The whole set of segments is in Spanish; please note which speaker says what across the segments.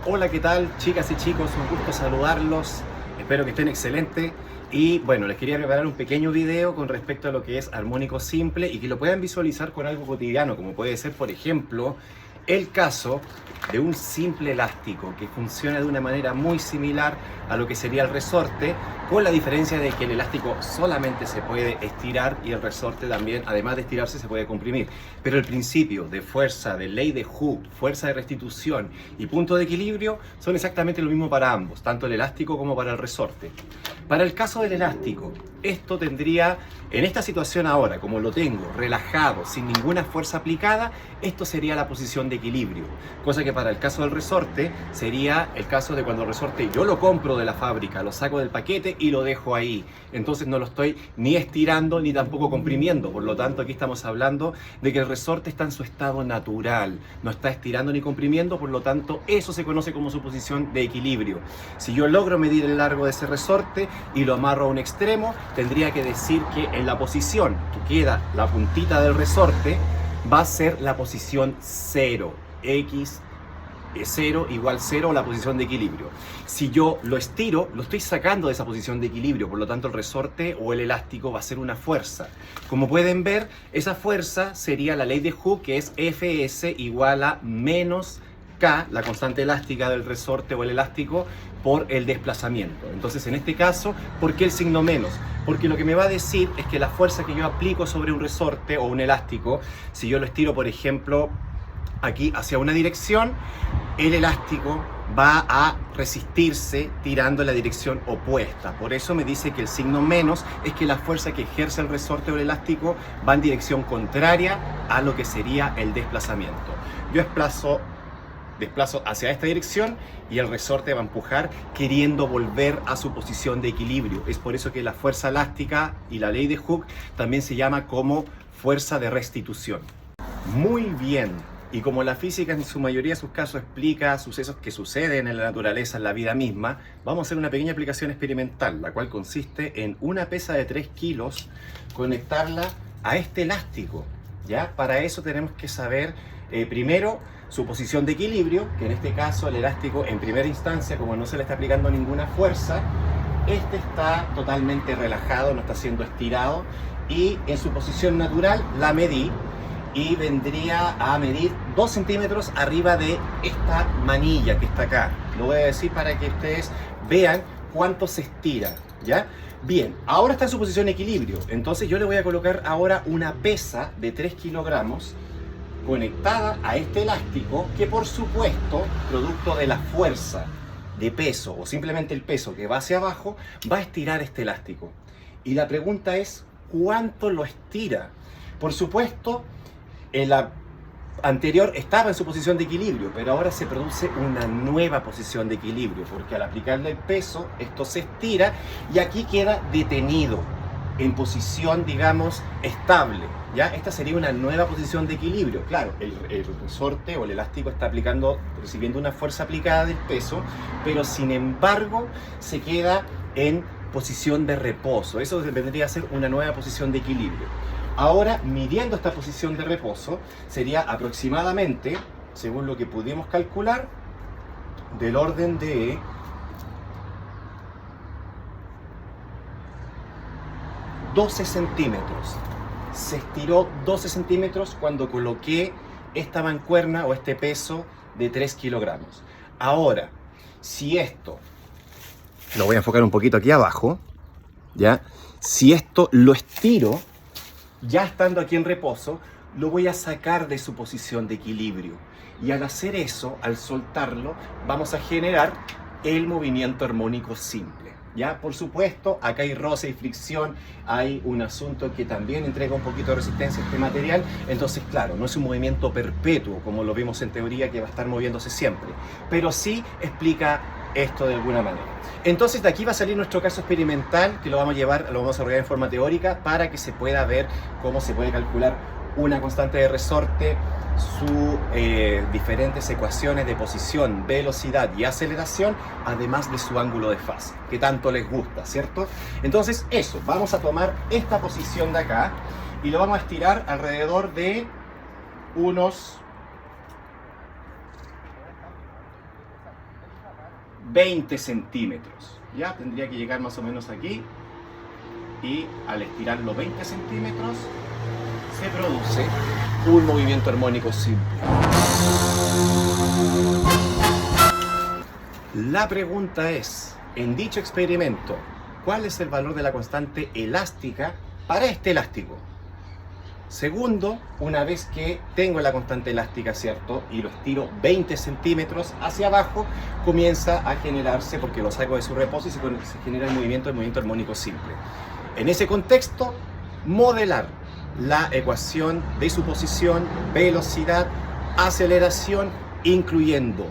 Speaker 1: Hola, ¿qué tal, chicas y chicos? Un gusto saludarlos. Espero que estén excelentes. Y bueno, les quería preparar un pequeño video con respecto a lo que es armónico simple y que lo puedan visualizar con algo cotidiano, como puede ser, por ejemplo, el caso de un simple elástico que funciona de una manera muy similar a lo que sería el resorte, con la diferencia de que el elástico solamente se puede estirar y el resorte también, además de estirarse, se puede comprimir. Pero el principio de fuerza, de ley de Hooke, fuerza de restitución y punto de equilibrio son exactamente lo mismo para ambos, tanto el elástico como para el resorte. Para el caso del elástico, esto tendría, en esta situación ahora, como lo tengo, relajado, sin ninguna fuerza aplicada, esto sería la posición de equilibrio. Cosa que para el caso del resorte, sería el caso de cuando el resorte yo lo compro de la fábrica, lo saco del paquete y lo dejo ahí. Entonces no lo estoy ni estirando ni tampoco comprimiendo. Por lo tanto, aquí estamos hablando de que el resorte está en su estado natural. No está estirando ni comprimiendo, por lo tanto, eso se conoce como su posición de equilibrio. Si yo logro medir el largo de ese resorte y lo amarro a un extremo, tendría que decir que en la posición que queda la puntita del resorte va a ser la posición 0, x 0 igual 0, la posición de equilibrio. Si yo lo estiro, lo estoy sacando de esa posición de equilibrio, por lo tanto el resorte o el elástico va a ser una fuerza. Como pueden ver, esa fuerza sería la ley de Hooke, que es Fs igual a menos K, la constante elástica del resorte o el elástico, por el desplazamiento. Entonces, en este caso, ¿por qué el signo menos? Porque lo que me va a decir es que la fuerza que yo aplico sobre un resorte o un elástico, si yo lo estiro, por ejemplo, aquí hacia una dirección, el elástico va a resistirse tirando en la dirección opuesta. Por eso me dice que el signo menos es que la fuerza que ejerce el resorte o el elástico va en dirección contraria a lo que sería el desplazamiento. Yo desplazo hacia esta dirección y el resorte va a empujar queriendo volver a su posición de equilibrio. Es por eso que la fuerza elástica y la ley de Hooke también se llama como fuerza de restitución. Muy bien. Y como la física en su mayoría de sus casos explica sucesos que suceden en la naturaleza, en la vida misma, vamos a hacer una pequeña aplicación experimental, la cual consiste en una pesa de 3 kilos, conectarla a este elástico. ¿Ya? Para eso tenemos que saber primero su posición de equilibrio, que en este caso el elástico en primera instancia, como no se le está aplicando ninguna fuerza, este está totalmente relajado, no está siendo estirado, y en su posición natural la medí y vendría a medir 2 centímetros arriba de esta manilla que está acá. Lo voy a decir para que ustedes vean cuánto se estira, ¿ya? Bien, ahora está en su posición de equilibrio, entonces yo le voy a colocar ahora una pesa de 3 kilogramos conectada a este elástico que, por supuesto, producto de la fuerza de peso o simplemente el peso que va hacia abajo, va a estirar este elástico. Y la pregunta es, ¿cuánto lo estira? Por supuesto, en la anterior estaba en su posición de equilibrio, pero ahora se produce una nueva posición de equilibrio, porque al aplicarle el peso, esto se estira y aquí queda detenido, en posición, digamos, estable. ¿Ya? Esta sería una nueva posición de equilibrio. Claro, el resorte o el elástico está recibiendo una fuerza aplicada del peso, pero sin embargo se queda en posición de reposo. Eso vendría a ser una nueva posición de equilibrio. Ahora, midiendo esta posición de reposo, sería aproximadamente, según lo que pudimos calcular, del orden de 12 centímetros. Se estiró 12 centímetros cuando coloqué esta mancuerna o este peso de 3 kilogramos. Ahora, si esto, lo voy a enfocar un poquito aquí abajo, ¿ya? Si esto lo estiro, ya estando aquí en reposo, lo voy a sacar de su posición de equilibrio. Y al hacer eso, al soltarlo, vamos a generar el movimiento armónico simple. ¿Ya? Por supuesto, acá hay roce y fricción, hay un asunto que también entrega un poquito de resistencia a este material, entonces claro, no es un movimiento perpetuo como lo vimos en teoría que va a estar moviéndose siempre, pero sí explica esto de alguna manera. Entonces de aquí va a salir nuestro caso experimental que lo vamos a desarrollar en forma teórica para que se pueda ver cómo se puede calcular una constante de resorte, sus diferentes ecuaciones de posición, velocidad y aceleración, además de su ángulo de fase, que tanto les gusta, ¿cierto? Entonces eso, vamos a tomar esta posición de acá y lo vamos a estirar alrededor de unos 20 centímetros. Ya tendría que llegar más o menos aquí. Y al estirarlo 20 centímetros, se produce un movimiento armónico simple. La pregunta es, en dicho experimento, ¿cuál es el valor de la constante elástica para este elástico? Segundo, una vez que tengo la constante elástica, ¿cierto? Y lo estiro 20 centímetros hacia abajo, comienza a generarse, porque lo saco de su reposo, y se genera el movimiento armónico simple. En ese contexto, modelar la ecuación de suposición, velocidad, aceleración, incluyendo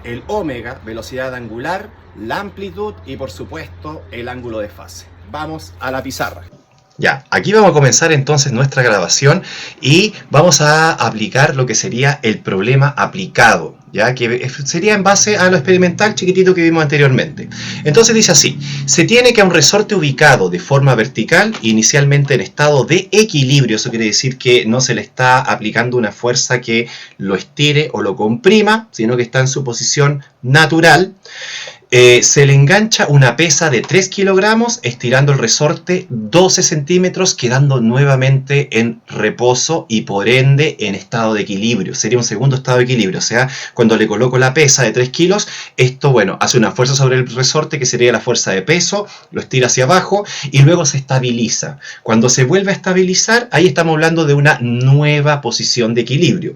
Speaker 1: el omega, velocidad angular, la amplitud y por supuesto el ángulo de fase. Vamos a la pizarra. Ya, aquí vamos a comenzar entonces nuestra grabación y vamos a aplicar lo que sería el problema aplicado, ya que sería en base a lo experimental chiquitito que vimos anteriormente. Entonces dice así: se tiene que a un resorte ubicado de forma vertical, inicialmente en estado de equilibrio, eso quiere decir que no se le está aplicando una fuerza que lo estire o lo comprima, sino que está en su posición natural. Se le engancha una pesa de 3 kilogramos, estirando el resorte 12 centímetros, quedando nuevamente en reposo y por ende en estado de equilibrio. Sería un segundo estado de equilibrio, o sea, cuando le coloco la pesa de 3 kilos, esto, bueno, hace una fuerza sobre el resorte que sería la fuerza de peso, lo estira hacia abajo y luego se estabiliza. Cuando se vuelve a estabilizar, ahí estamos hablando de una nueva posición de equilibrio.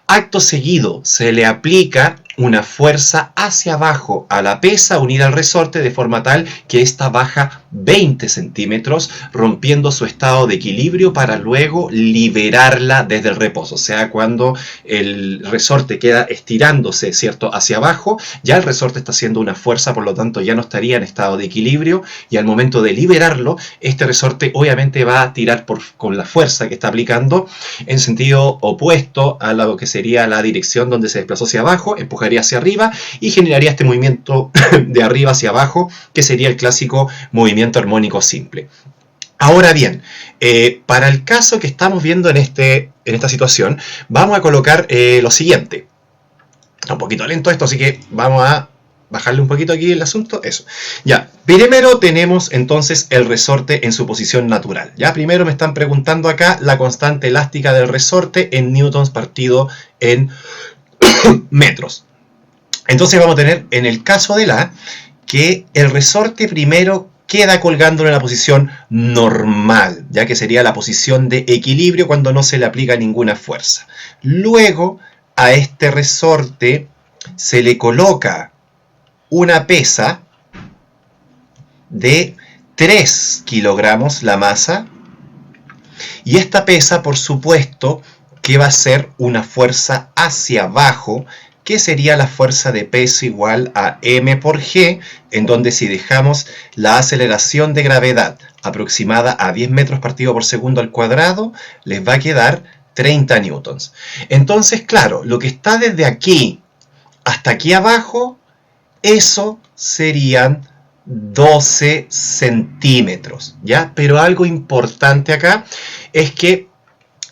Speaker 1: Acto seguido, se le aplica una fuerza hacia abajo a la pesa unida al resorte de forma tal que ésta baja 20 centímetros, rompiendo su estado de equilibrio para luego liberarla desde el reposo. O sea, cuando el resorte queda estirándose, ¿cierto?, hacia abajo, ya el resorte está haciendo una fuerza, por lo tanto ya no estaría en estado de equilibrio, y al momento de liberarlo, este resorte obviamente va a tirar con la fuerza que está aplicando en sentido opuesto a lo que sería la dirección donde se desplazó hacia abajo, empujaría hacia arriba y generaría este movimiento de arriba hacia abajo, que sería el clásico movimiento armónico simple. Ahora bien, para el caso que estamos viendo en esta situación, vamos a colocar lo siguiente. Está un poquito lento esto, así que vamos a bajarle un poquito aquí el asunto. Eso. Ya, primero tenemos entonces el resorte en su posición natural. Ya, primero me están preguntando acá la constante elástica del resorte en newtons partido en metros. Entonces vamos a tener, en el caso de la, que el resorte primero queda colgando en la posición normal, ya que sería la posición de equilibrio cuando no se le aplica ninguna fuerza. Luego, a este resorte se le coloca una pesa de 3 kilogramos la masa, y esta pesa, por supuesto, que va a ser una fuerza hacia abajo, que sería la fuerza de peso igual a m por g, en donde si dejamos la aceleración de gravedad aproximada a 10 metros partido por segundo al cuadrado, les va a quedar 30 newtons. Entonces, claro, lo que está desde aquí hasta aquí abajo, eso serían 12 centímetros, ¿ya? Pero algo importante acá es que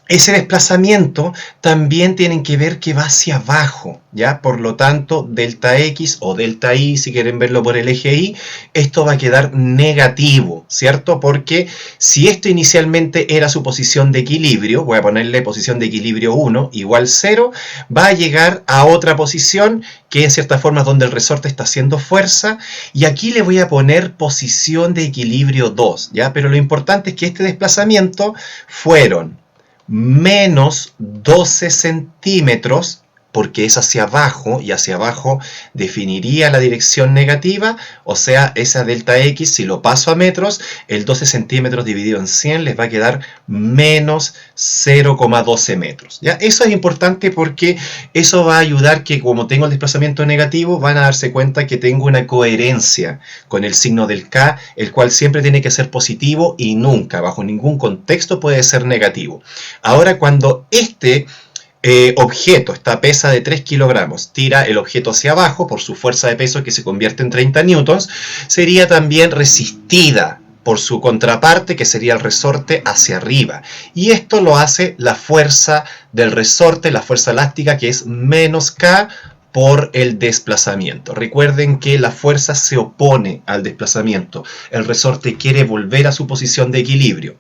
Speaker 1: ese desplazamiento también tienen que ver que va hacia abajo, ¿ya? Por lo tanto, delta X o delta Y, si quieren verlo por el eje Y, esto va a quedar negativo, ¿cierto? Porque si esto inicialmente era su posición de equilibrio, voy a ponerle posición de equilibrio 1 igual 0, va a llegar a otra posición que en cierta forma es donde el resorte está haciendo fuerza, y aquí le voy a poner posición de equilibrio 2, ¿ya? Pero lo importante es que este desplazamiento fueron menos 12 centímetros, porque es hacia abajo, y hacia abajo definiría la dirección negativa, o sea, esa delta X, si lo paso a metros, el 12 centímetros dividido en 100 les va a quedar menos 0,12 metros. ¿Ya? Eso es importante porque eso va a ayudar que, como tengo el desplazamiento negativo, van a darse cuenta que tengo una coherencia con el signo del K, el cual siempre tiene que ser positivo y nunca, bajo ningún contexto, puede ser negativo. Ahora, cuando este objeto, esta pesa de 3 kilogramos, tira el objeto hacia abajo por su fuerza de peso que se convierte en 30 newtons, sería también resistida por su contraparte, que sería el resorte, hacia arriba. Y esto lo hace la fuerza del resorte, la fuerza elástica, que es menos K
Speaker 2: por el desplazamiento. Recuerden que la fuerza se opone al desplazamiento. El resorte quiere volver a su posición de equilibrio.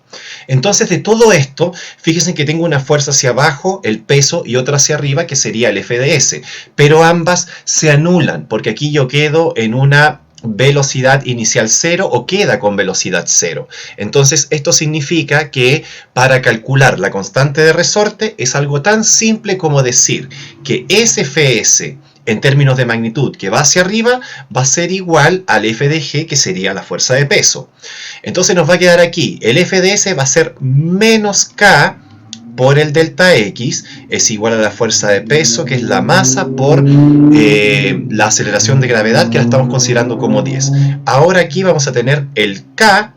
Speaker 2: Entonces, de todo esto, fíjense que tengo una fuerza hacia abajo, el peso, y otra hacia arriba, que sería el FDS. Pero ambas se anulan, porque aquí yo quedo en una velocidad inicial 0 o queda con velocidad 0. Entonces esto significa que para calcular la constante de resorte es algo tan simple como decir que SFS en términos de magnitud que va hacia arriba va a ser igual al F de G, que sería la fuerza de peso. Entonces nos va a quedar aquí, el FDS va a ser menos K por el delta X, es igual a la fuerza de peso, que es la masa, por la aceleración de gravedad, que la estamos considerando como 10. Ahora aquí vamos a tener el K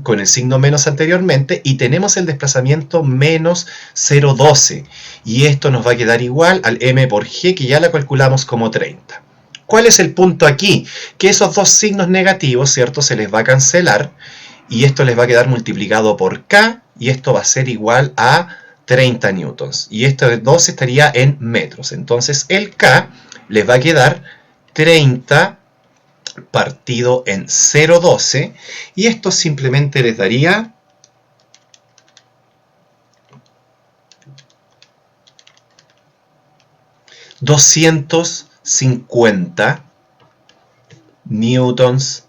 Speaker 2: con el signo menos anteriormente, y tenemos el desplazamiento menos 0,12, y esto nos va a quedar igual al M por G, que ya la calculamos como 30. ¿Cuál es el punto aquí? Que esos dos signos negativos, ¿cierto?, se les va a cancelar, y esto les va a quedar multiplicado por K, y esto va a ser igual a 30 newtons, y esto de 12 estaría en metros. Entonces el K les va a quedar 30 partido en 0,12, y esto simplemente les daría 250 newtons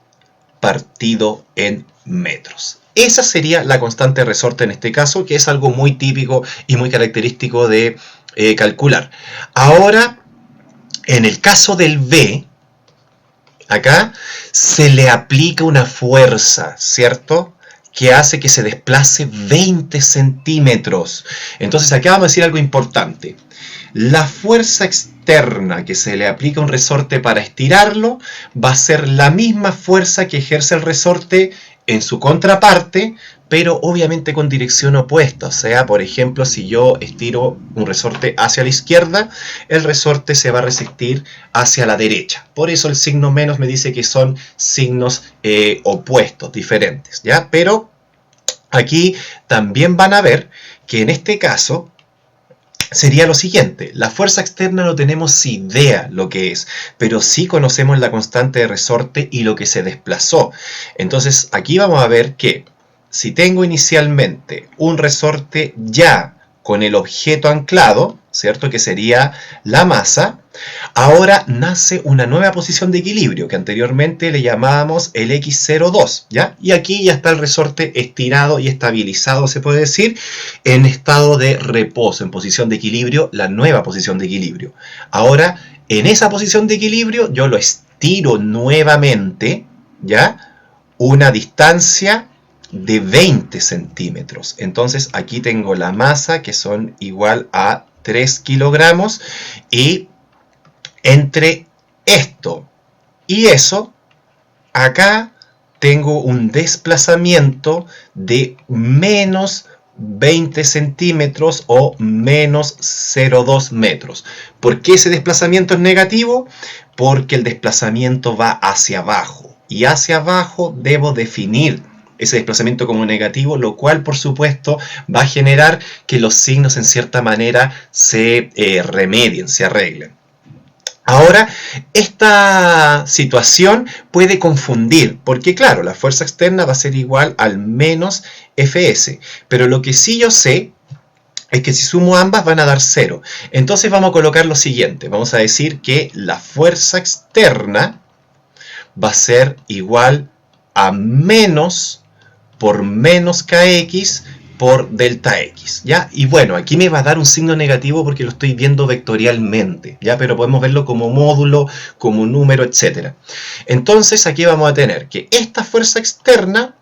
Speaker 2: partido en metros. Esa sería la constante de resorte en este caso, que es algo muy típico y muy característico de calcular. Ahora, en el caso del V, acá se le aplica una fuerza, ¿cierto?, que hace que se desplace 20 centímetros. Entonces acá vamos a decir algo importante. La fuerza externa que se le aplica a un resorte para estirarlo va a ser la misma fuerza que ejerce el resorte en su contraparte, pero obviamente con dirección opuesta. O sea, por ejemplo, si yo estiro un resorte hacia la izquierda, el resorte se va a resistir hacia la derecha. Por eso el signo menos me dice que son signos opuestos, diferentes, ¿ya? Pero aquí también van a ver que en este caso sería lo siguiente: la fuerza externa no tenemos idea lo que es, pero sí conocemos la constante de resorte y lo que se desplazó. Entonces aquí vamos a ver que si tengo inicialmente un resorte ya con el objeto anclado, ¿cierto?, que sería la masa, ahora nace una nueva posición de equilibrio que anteriormente le llamábamos el X02, ¿ya? Y aquí ya está el resorte estirado y estabilizado, se puede decir, en estado de reposo, en posición de equilibrio, la nueva posición de equilibrio. Ahora, en esa posición de equilibrio, yo lo estiro nuevamente, ¿ya?, una distancia de 20 centímetros. Entonces aquí tengo la masa, que son igual a 3 kilogramos, y entre esto y eso, acá tengo un desplazamiento de menos 20 centímetros o menos 0,2 metros. ¿Por qué ese desplazamiento es negativo? Porque el desplazamiento va hacia abajo, y hacia abajo debo definir ese desplazamiento como negativo, lo cual por supuesto va a generar que los signos en cierta manera se remedien, se arreglen. Ahora, esta situación puede confundir, porque claro, la fuerza externa va a ser igual al menos Fs, pero lo que sí yo sé es que si sumo ambas van a dar 0. Entonces vamos a colocar lo siguiente: vamos a decir que la fuerza externa va a ser igual a menos por menos Kx por delta X, ¿ya? Y bueno, aquí me va a dar un signo negativo porque lo estoy viendo vectorialmente, ¿ya? Pero podemos verlo como módulo, como número, etc. Entonces aquí vamos a tener que esta fuerza externa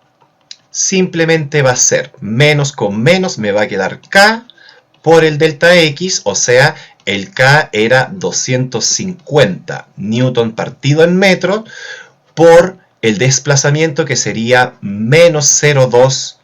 Speaker 2: simplemente va a ser menos con menos, me va a quedar K por el delta X, o sea, el K era 250 newton partido en metro por el desplazamiento, que sería menos 0,2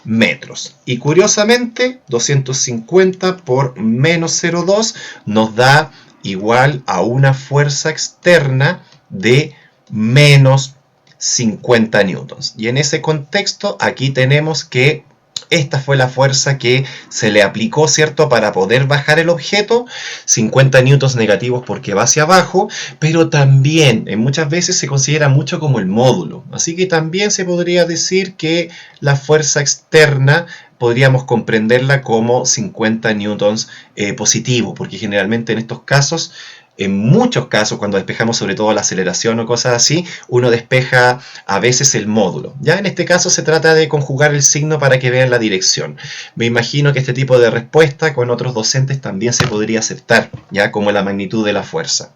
Speaker 2: metros. Y curiosamente, 250 por menos 0,2 nos da igual a una fuerza externa de menos 50 newtons. Y en ese contexto, aquí tenemos que Esta fue la fuerza que se le aplicó, ¿cierto?, para poder bajar el objeto, 50 newtons negativos porque va hacia abajo, pero también muchas veces se considera mucho como el módulo. Así que también se podría decir que la fuerza externa podríamos comprenderla como 50 newtons positivo, porque generalmente en estos casos, en muchos casos, cuando despejamos sobre todo la aceleración o cosas así, uno despeja a veces el módulo. Ya en este caso se trata de conjugar el signo para que vean la dirección. Me imagino que este tipo de respuesta con otros docentes también se podría aceptar, ya como la magnitud de la fuerza.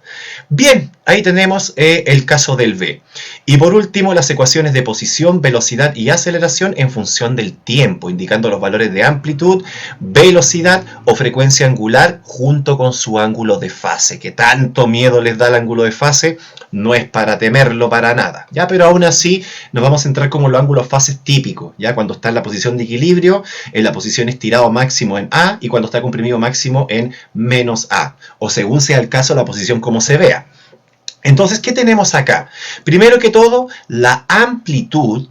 Speaker 2: Bien, ahí tenemos el caso del V. Y por último, las ecuaciones de posición, velocidad y aceleración en función del tiempo, indicando los valores de amplitud, velocidad o frecuencia angular junto con su ángulo de fase, que tanto miedo les da el ángulo de fase, no es para temerlo para nada, ¿ya? Pero aún así nos vamos a centrar como los ángulos fases típicos, ¿ya? Cuando está en la posición de equilibrio, en la posición estirado máximo en A y cuando está comprimido máximo en menos A, o según sea el caso la posición como se vea. Entonces, ¿qué tenemos acá? Primero que todo, la amplitud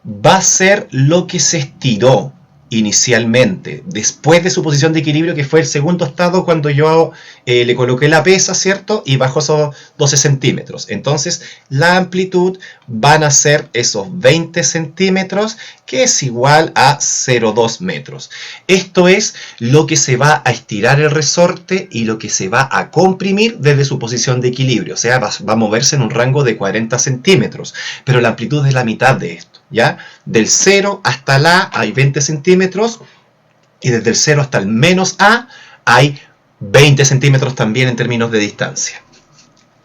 Speaker 2: va a ser lo que se estiró inicialmente, después de su posición de equilibrio, que fue el segundo estado cuando yo le coloqué la pesa, ¿cierto? Y bajó esos 12 centímetros. Entonces, la amplitud van a ser esos 20 centímetros, que es igual a 0,2 metros. Esto es lo que se va a estirar el resorte y lo que se va a comprimir desde su posición de equilibrio. O sea, va a moverse en un rango de 40 centímetros, pero la amplitud es la mitad de esto. ¿Ya? Del 0 hasta el A hay 20 centímetros y desde el 0 hasta el menos A hay 20 centímetros también en términos de distancia.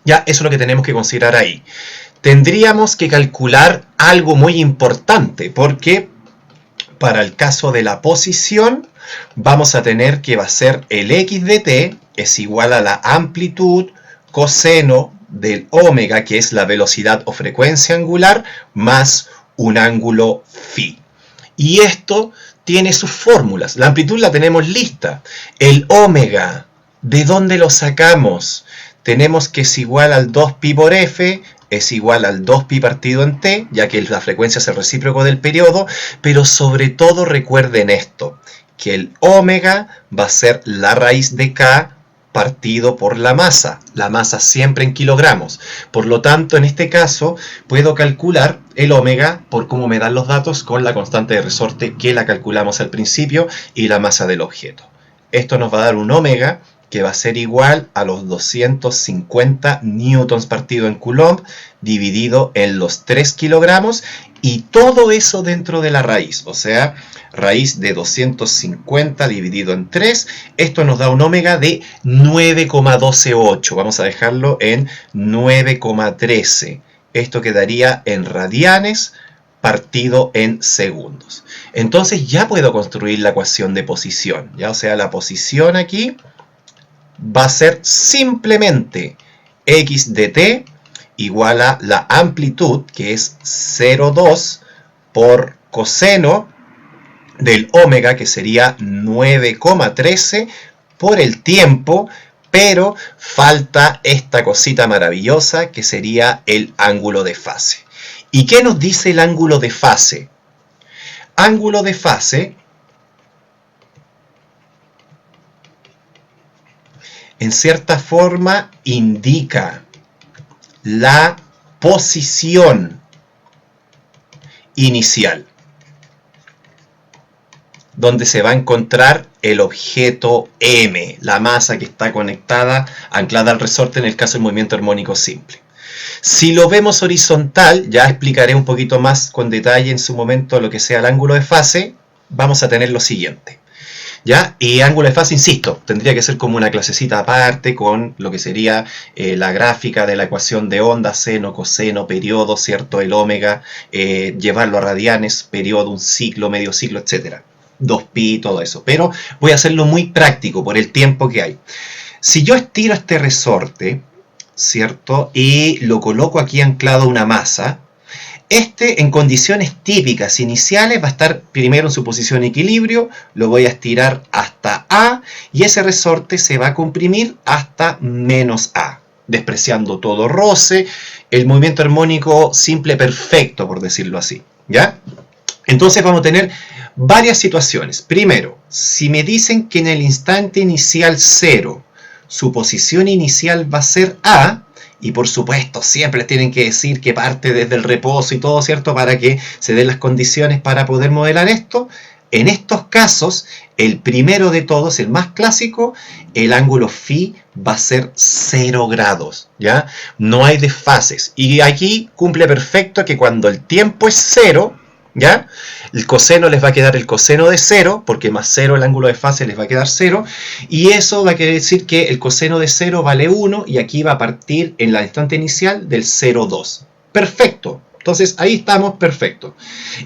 Speaker 2: Ya, eso es lo que tenemos que considerar ahí. Tendríamos que calcular algo muy importante, porque para el caso de la posición vamos a tener que va a ser el x de t es igual a la amplitud coseno del omega, que es la velocidad o frecuencia angular, más un ángulo phi. Y esto tiene sus fórmulas. La amplitud la tenemos lista. El omega, ¿de dónde lo sacamos? Tenemos que es igual al 2pi por f, es igual al 2pi partido en t, ya que la frecuencia es el recíproco del periodo, pero sobre todo recuerden esto, que el omega va a ser la raíz de k partido por la masa siempre en kilogramos. Por lo tanto, en este caso, puedo calcular el omega por cómo me dan los datos con la constante de resorte que la calculamos al principio y la masa del objeto. Esto nos va a dar un omega que va a ser igual a los 250 newtons partido en coulomb dividido en los 3 kilogramos y todo eso dentro de la raíz, o sea, raíz de 250 dividido en 3, esto nos da un omega de 9,128, vamos a dejarlo en 9,13, esto quedaría en radianes partido en segundos. Entonces ya puedo construir la ecuación de posición, ¿ya? O sea, la posición aquí va a ser simplemente x de t igual a la amplitud, que es 0,2 por coseno del omega, que sería 9,13 por el tiempo, pero falta esta cosita maravillosa que sería el ángulo de fase. ¿Y qué nos dice el ángulo de fase? Ángulo de fase, en cierta forma, indica la posición inicial, donde se va a encontrar el objeto M, la masa que está conectada, anclada al resorte en el caso del movimiento armónico simple. Si lo vemos horizontal, ya explicaré un poquito más con detalle en su momento lo que sea el ángulo de fase, vamos a tener lo siguiente. ¿Ya? Y ángulo de fase, insisto, tendría que ser como una clasecita aparte con lo que sería la gráfica de la ecuación de onda, seno, coseno, periodo, ¿cierto? El omega, llevarlo a radianes, periodo, un ciclo, medio ciclo, etc. 2pi, todo eso. Pero voy a hacerlo muy práctico por el tiempo que hay. Si yo estiro este resorte, ¿cierto? Y lo coloco aquí anclado a una masa, este en condiciones típicas iniciales va a estar primero en su posición de equilibrio, lo voy a estirar hasta A y ese resorte se va a comprimir hasta menos A, despreciando todo roce, el movimiento armónico simple perfecto, por decirlo así, ¿ya? Entonces vamos a tener varias situaciones. Primero, si me dicen que en el instante inicial 0, su posición inicial va a ser A, y por supuesto siempre tienen que decir que parte desde el reposo y todo, ¿cierto? Para que se den las condiciones para poder modelar esto. En estos casos, el primero de todos, el más clásico, el ángulo phi va a ser 0 grados, ¿ya? No hay desfases. Y aquí cumple perfecto que cuando el tiempo es 0, ¿ya? El coseno les va a quedar el coseno de 0, porque más 0 el ángulo de fase les va a quedar 0, y eso va a querer decir que el coseno de 0 vale 1, y aquí va a partir en la instante inicial del 0,2. Perfecto. Entonces ahí estamos, perfecto.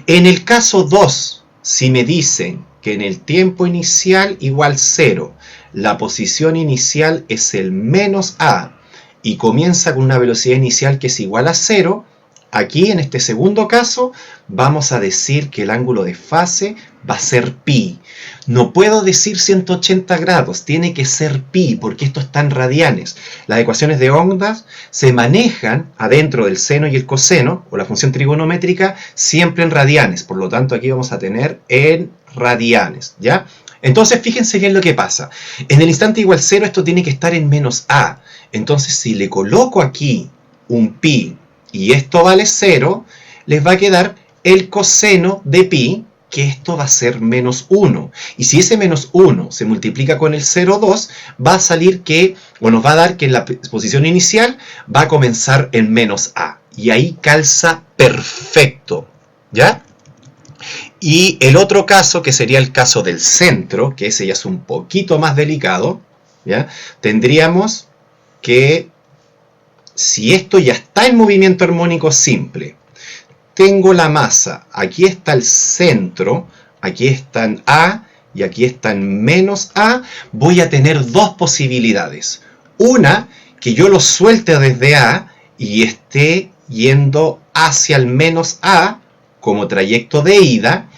Speaker 2: En el caso 2, si me dicen que en el tiempo inicial igual 0, la posición inicial es el menos a, y comienza con una velocidad inicial que es igual a 0, aquí en este segundo caso vamos a decir que el ángulo de fase va a ser pi. No puedo decir 180 grados, tiene que ser pi, porque esto está en radianes. Las ecuaciones de ondas se manejan adentro del seno y el coseno, o la función trigonométrica, siempre en radianes. Por lo tanto, aquí vamos a tener en radianes, ¿ya? Entonces, fíjense bien lo que pasa. En el instante igual 0, esto tiene que estar en menos a. Entonces, si le coloco aquí un pi y esto vale 0, les va a quedar el coseno de pi, que esto va a ser menos 1. Y si ese menos 1 se multiplica con el 0,2, va a salir que, o nos va a dar que la posición inicial va a comenzar en menos a. Y ahí calza perfecto, ¿ya? Y el otro caso, que sería el caso del centro, que ese ya es un poquito más delicado, ¿ya? Tendríamos que, si esto ya está en movimiento armónico simple, tengo la masa, aquí está el centro, aquí está en A y aquí está en menos A, voy a tener dos posibilidades. Una, que yo lo suelte desde A y esté yendo hacia el menos A como trayecto de ida,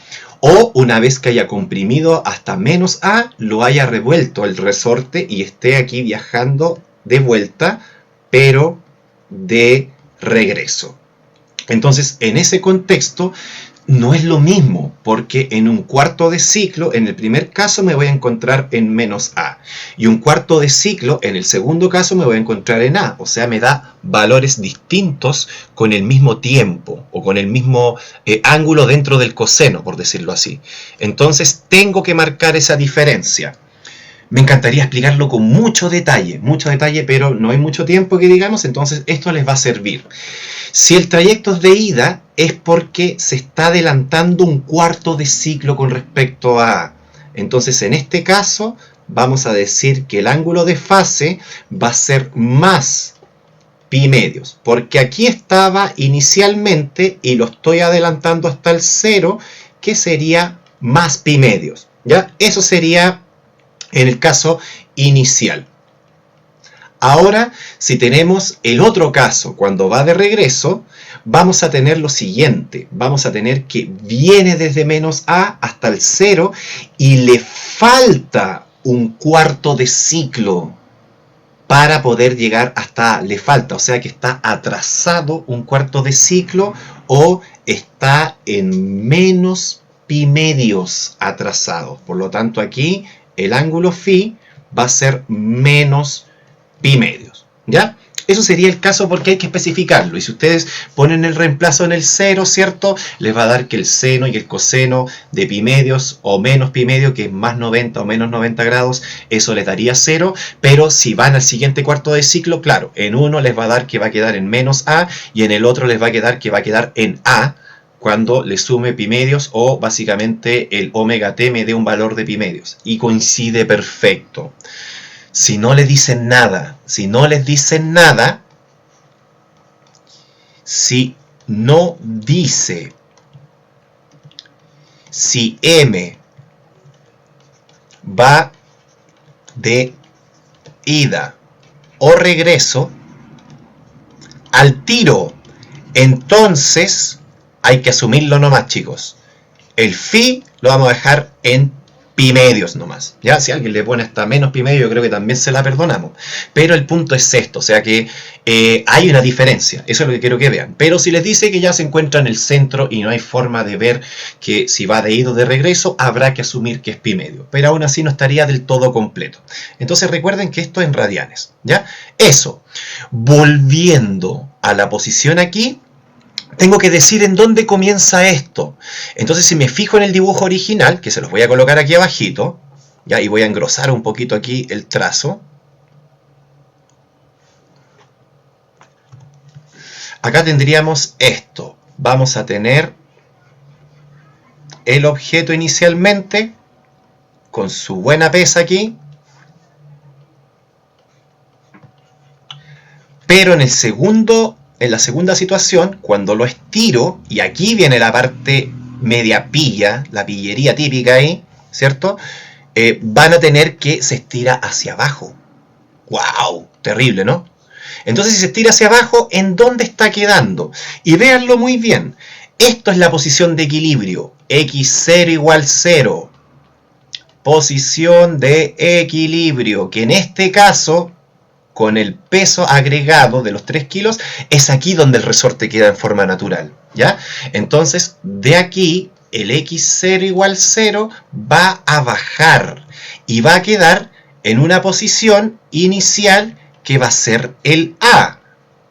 Speaker 2: o una vez que haya comprimido hasta menos A, lo haya revuelto el resorte y esté aquí viajando de vuelta, pero de regreso. Entonces, en ese contexto, no es lo mismo, porque en un cuarto de ciclo, en el primer caso me voy a encontrar en menos A, y un cuarto de ciclo, en el segundo caso me voy a encontrar en A, o sea, me da valores distintos con el mismo tiempo, o con el mismo ángulo dentro del coseno, por decirlo así. Entonces, tengo que marcar esa diferencia. Me encantaría explicarlo con mucho detalle, pero no hay mucho tiempo que digamos, entonces esto les va a servir. Si el trayecto es de ida, es porque se está adelantando un cuarto de ciclo con respecto a A. Entonces, en este caso, vamos a decir que el ángulo de fase va a ser más pi medios, porque aquí estaba inicialmente y lo estoy adelantando hasta el 0, que sería más pi medios, ¿ya? Eso sería en el caso inicial. Ahora, si tenemos el otro caso, cuando va de regreso, vamos a tener lo siguiente. Vamos a tener que viene desde menos a hasta el 0 y le falta un cuarto de ciclo para poder llegar hasta A. Le falta, o sea que está atrasado un cuarto de ciclo o está en menos pi medios atrasado. Por lo tanto, aquí el ángulo phi va a ser menos pi medios, ¿ya? Eso sería el caso porque hay que especificarlo. Y si ustedes ponen el reemplazo en el 0, ¿cierto? Les va a dar que el seno y el coseno de pi medios o menos pi medio, que es más 90 o menos 90 grados, eso les daría 0. Pero si van al siguiente cuarto de ciclo, claro, en uno les va a dar que va a quedar en menos a y en el otro les va a quedar que va a quedar en a cuando le sume pi medios o básicamente el omega t me dé un valor de pi medios. Y coincide perfecto. Si no les dicen nada, si no dice si m va de ida o regreso, al tiro, entonces hay que asumirlo nomás, chicos. El phi lo vamos a dejar en pi medios nomás, ¿ya? Si alguien le pone hasta menos pi medio, yo creo que también se la perdonamos. Pero el punto es esto, o sea que hay una diferencia, eso es lo que quiero que vean. Pero si les dice que ya se encuentra en el centro y no hay forma de ver que si va de ida o de regreso, habrá que asumir que es pi medio. Pero aún así no estaría del todo completo. Entonces recuerden que esto es en radianes, ¿ya? Eso. Volviendo a la posición aquí, tengo que decir en dónde comienza esto. Entonces, si me fijo en el dibujo original, que se los voy a colocar aquí abajito, ¿ya? Y voy a engrosar un poquito aquí el trazo. Acá tendríamos esto. Vamos a tener el objeto inicialmente, con su buena pesa aquí. Pero en la segunda situación, cuando lo estiro, y aquí viene la parte media pilla, la pillería típica ahí, ¿cierto? Van a tener que se estira hacia abajo. ¡Wow! Terrible, ¿no? Entonces, si se estira hacia abajo, ¿en dónde está quedando? Y véanlo muy bien. Esto es la posición de equilibrio. X0 igual 0. Posición de equilibrio, que en este caso, con el peso agregado de los 3 kilos, es aquí donde el resorte queda en forma natural, ¿ya? Entonces, de aquí, el X0 igual 0 va a bajar y va a quedar en una posición inicial que va a ser el A.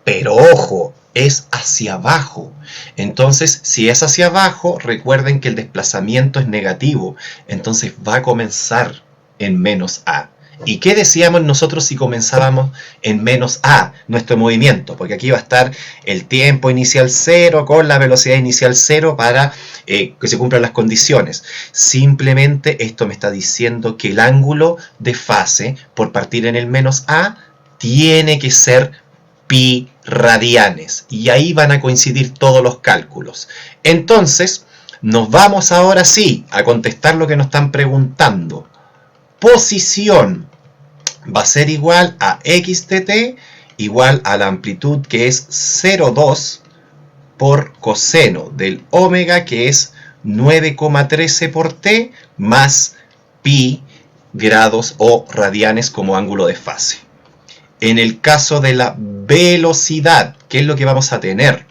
Speaker 2: Pero ojo, es hacia abajo. Entonces, si es hacia abajo, recuerden que el desplazamiento es negativo. Entonces va a comenzar en menos A. ¿Y qué decíamos nosotros si comenzábamos en menos A, nuestro movimiento? Porque aquí va a estar el tiempo inicial 0 con la velocidad inicial 0 para que se cumplan las condiciones. Simplemente esto me está diciendo que el ángulo de fase por partir en el menos A tiene que ser pi radianes. Y ahí van a coincidir todos los cálculos. Entonces, nos vamos ahora sí a contestar lo que nos están preguntando. Posición va a ser igual a x de t igual a la amplitud que es 0,2 por coseno del omega que es 9,13 por t más pi grados o radianes como ángulo de fase. En el caso de la velocidad, ¿qué es lo que vamos a tener?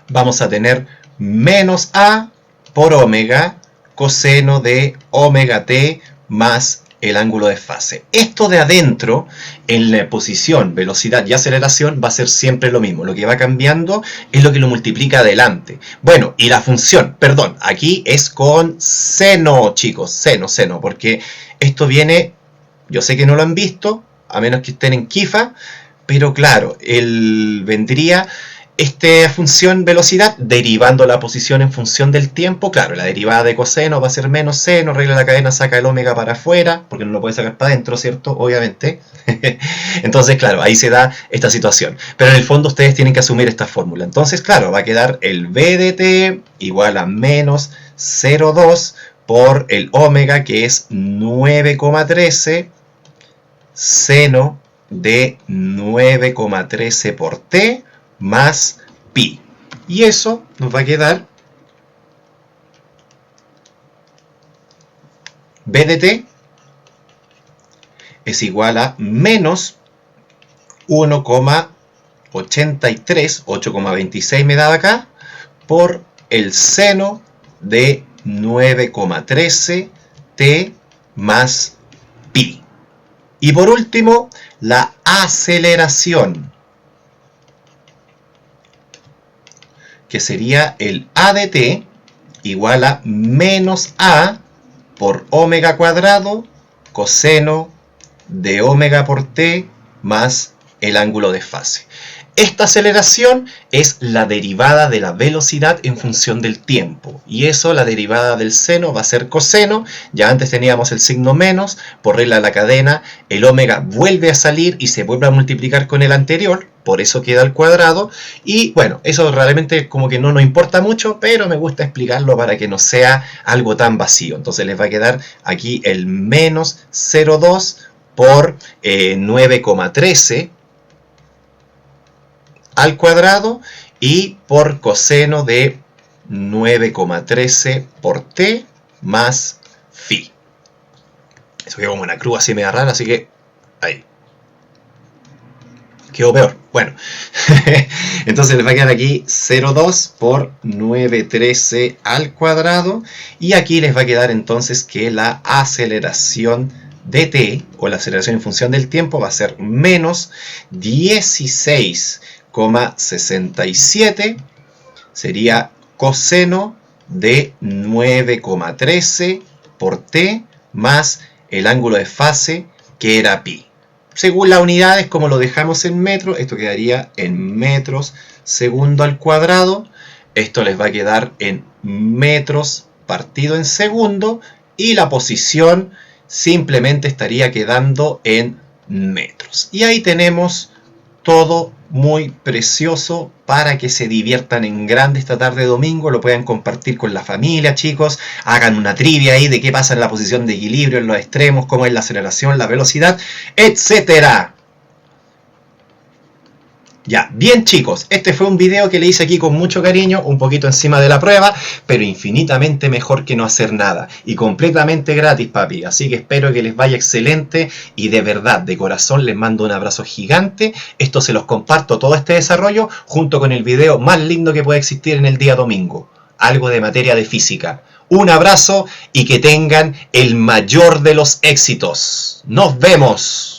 Speaker 2: Vamos a tener menos a por omega coseno de omega t más el ángulo de fase. Esto de adentro, en la posición, velocidad y aceleración, va a ser siempre lo mismo. Lo que va cambiando es lo que lo multiplica adelante. Bueno, y la función, perdón, aquí es con seno, chicos, seno, porque esto viene, yo sé que no lo han visto, a menos que estén en Kifa, pero claro, vendría esta función velocidad derivando la posición en función del tiempo. Claro, la derivada de coseno va a ser menos seno, regla la cadena, saca el omega para afuera, porque no lo puede sacar para adentro, ¿cierto? Obviamente. Entonces, claro, ahí se da esta situación. Pero en el fondo ustedes tienen que asumir esta fórmula. Entonces, claro, va a quedar el b de t igual a menos 0,2 por el omega, que es 9,13 seno de 9,13 por t más pi. Y eso nos va a quedar b de t es igual a menos 1,83, 8,26 me da acá, por el seno de 9,13 t más pi. Y por último, la aceleración, que sería el a de t igual a menos a por omega cuadrado coseno de omega por t más el ángulo de fase. Esta aceleración es la derivada de la velocidad en función del tiempo. Y eso, la derivada del seno va a ser coseno. Ya antes teníamos el signo menos. Por regla de la cadena, el omega vuelve a salir y se vuelve a multiplicar con el anterior. Por eso queda al cuadrado. Y bueno, eso realmente como que no nos importa mucho, pero me gusta explicarlo para que no sea algo tan vacío. Entonces les va a quedar aquí el menos 0,2 por 9,13 al cuadrado y por coseno de 9,13 por t más phi. Eso quedó como una cruz así media rara, así que ahí. Quedó peor. Bueno, entonces les va a quedar aquí 0,2 por 913 al cuadrado. Y aquí les va a quedar entonces que la aceleración de t, o la aceleración en función del tiempo, va a ser menos 16,67. Sería coseno de 9,13 por t más el ángulo de fase, que era pi. Según las unidades, como lo dejamos en metros, esto quedaría en metros segundo al cuadrado. Esto les va a quedar en metros partido en segundo. Y la posición simplemente estaría quedando en metros. Y ahí tenemos todo muy precioso para que se diviertan en grande esta tarde de domingo, lo puedan compartir con la familia, chicos, hagan una trivia ahí de qué pasa en la posición de equilibrio, en los extremos, cómo es la aceleración, la velocidad, etcétera. Ya, bien chicos, este fue un video que le hice aquí con mucho cariño, un poquito encima de la prueba, pero infinitamente mejor que no hacer nada. Y completamente gratis, papi. Así que espero que les vaya excelente y de verdad, de corazón, les mando un abrazo gigante. Esto se los comparto, todo este desarrollo, junto con el video más lindo que puede existir en el día domingo. Algo de materia de física. Un abrazo y que tengan el mayor de los éxitos. ¡Nos vemos!